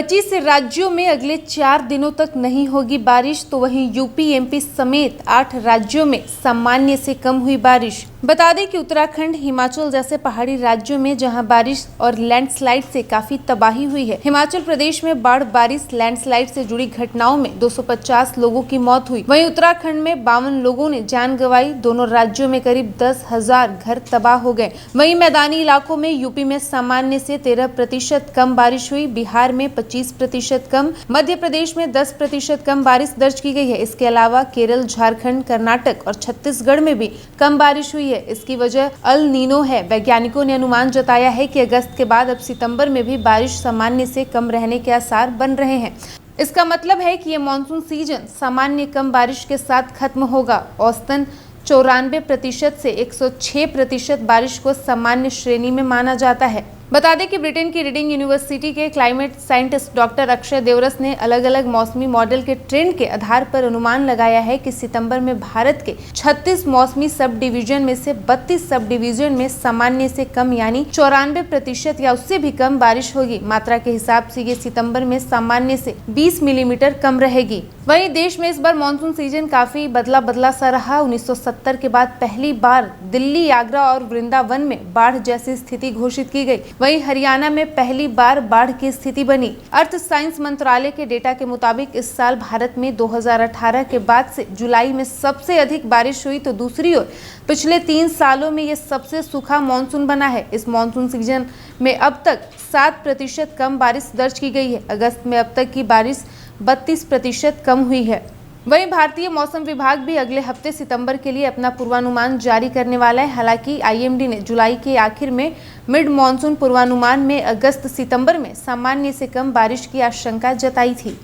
25 राज्यों में अगले 4 दिनों तक नहीं होगी बारिश, तो वहीं यूपी, एमपी समेत 8 राज्यों में सामान्य से कम हुई बारिश। बता दें कि उत्तराखंड, हिमाचल जैसे पहाड़ी राज्यों में जहां बारिश और लैंडस्लाइड से काफी तबाही हुई है। हिमाचल प्रदेश में बाढ़, बारिश, लैंडस्लाइड से जुड़ी घटनाओं में 250 लोगों की मौत हुई। वहीं उत्तराखंड में 52 लोगों ने जान गंवाई। दोनों राज्यों में करीब 10,000 घर तबाह हो गए। वहीं मैदानी इलाकों में यूपी में सामान्य से 13% कम बारिश हुई, बिहार में 25% कम, मध्य प्रदेश में 10% कम बारिश दर्ज की गई है। इसके अलावा केरल, झारखंड, कर्नाटक और छत्तीसगढ़ में भी कम बारिश हुई है। इसकी वजह अल नीनो है। वैज्ञानिकों ने अनुमान जताया है कि अगस्त के बाद अब सितंबर में भी बारिश सामान्य से कम रहने के आसार बन रहे हैं। इसका मतलब है कि ये मानसून सीजन सामान्य कम बारिश के साथ खत्म होगा। औसतन 94% से 106% बारिश को सामान्य श्रेणी में माना जाता है। बता दें कि ब्रिटेन की रीडिंग यूनिवर्सिटी के climate scientist doctor Akshay Deoras ने अलग अलग मौसमी मॉडल के ट्रेंड के आधार पर अनुमान लगाया है कि सितंबर में भारत के 36 मौसमी सब डिवीजन में से 32 सब डिवीजन में सामान्य से कम यानी 94% या उससे भी कम बारिश होगी। मात्रा के हिसाब से ये सितंबर में सामान्य से 20 मिलीमीटर कम रहेगी। वहीं देश में इस बार मानसून सीजन काफी बदला सा रहा। 1970 के बाद पहली बार दिल्ली, आगरा और वृंदावन में बाढ़ जैसी स्थिति घोषित की गई। वहीं हरियाणा में पहली बार बाढ़ की स्थिति बनी। अर्थ साइंस मंत्रालय के डेटा के मुताबिक इस साल भारत में 2018 के बाद से जुलाई में सबसे अधिक बारिश हुई, तो दूसरी ओर पिछले 3 सालों में ये सबसे सूखा मानसून बना है। इस मानसून सीजन में अब तक 7% कम बारिश दर्ज की गई है। अगस्त में अब तक की बारिश 32% कम हुई है। वहीं भारतीय मौसम विभाग भी अगले हफ्ते सितंबर के लिए अपना पूर्वानुमान जारी करने वाला है। हालांकि आईएमडी ने जुलाई के आखिर में मिड मॉनसून पूर्वानुमान में अगस्त सितंबर में सामान्य से कम बारिश की आशंका जताई थी।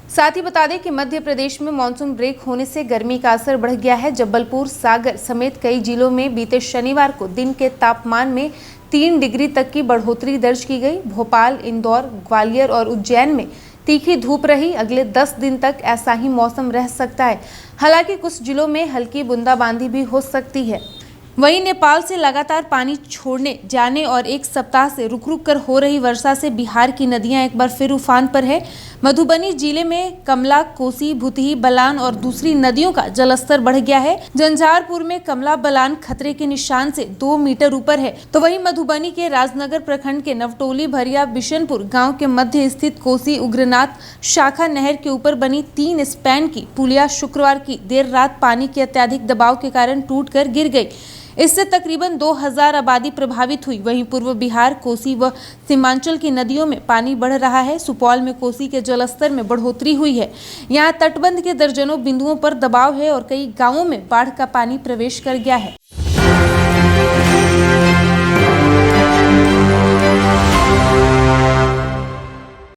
साथ ही बता दें कि मध्य प्रदेश में मानसून ब्रेक होने से गर्मी का असर बढ़ गया है। जबलपुर, सागर समेत कई जिलों में बीते शनिवार को दिन के तापमान में 3 डिग्री तक की बढ़ोतरी दर्ज की गई। भोपाल, इंदौर, ग्वालियर और उज्जैन में तीखी धूप रही। अगले 10 दिन तक ऐसा ही मौसम रह सकता है। हालांकि कुछ जिलों में हल्की बूंदाबांदी भी हो सकती है। वहीं नेपाल से लगातार पानी छोड़ने जाने और एक सप्ताह से रुक रुक कर हो रही वर्षा से बिहार की नदियां एक बार फिर उफान पर है। मधुबनी जिले में कमला, कोसी, भुतही, बलान और दूसरी नदियों का जलस्तर बढ़ गया है। झंझारपुर में कमला बलान खतरे के निशान से 2 मीटर ऊपर है। तो वहीं मधुबनी के राजनगर प्रखंड के नवटोली, भरिया, बिशनपुर गाँव के मध्य स्थित कोसी उग्रनाथ शाखा नहर के ऊपर बनी 3 स्पैन की पुलिया शुक्रवार की देर रात पानी के अत्यधिक दबाव के कारण टूटकर गिर गई। इससे तकरीबन 2000 आबादी प्रभावित हुई। वहीं पूर्व बिहार, कोसी व सीमांचल की नदियों में पानी बढ़ रहा है। सुपौल में कोसी के जलस्तर में बढ़ोतरी हुई है। यहाँ तटबंध के दर्जनों बिंदुओं पर दबाव है और कई गांवों में बाढ़ का पानी प्रवेश कर गया है।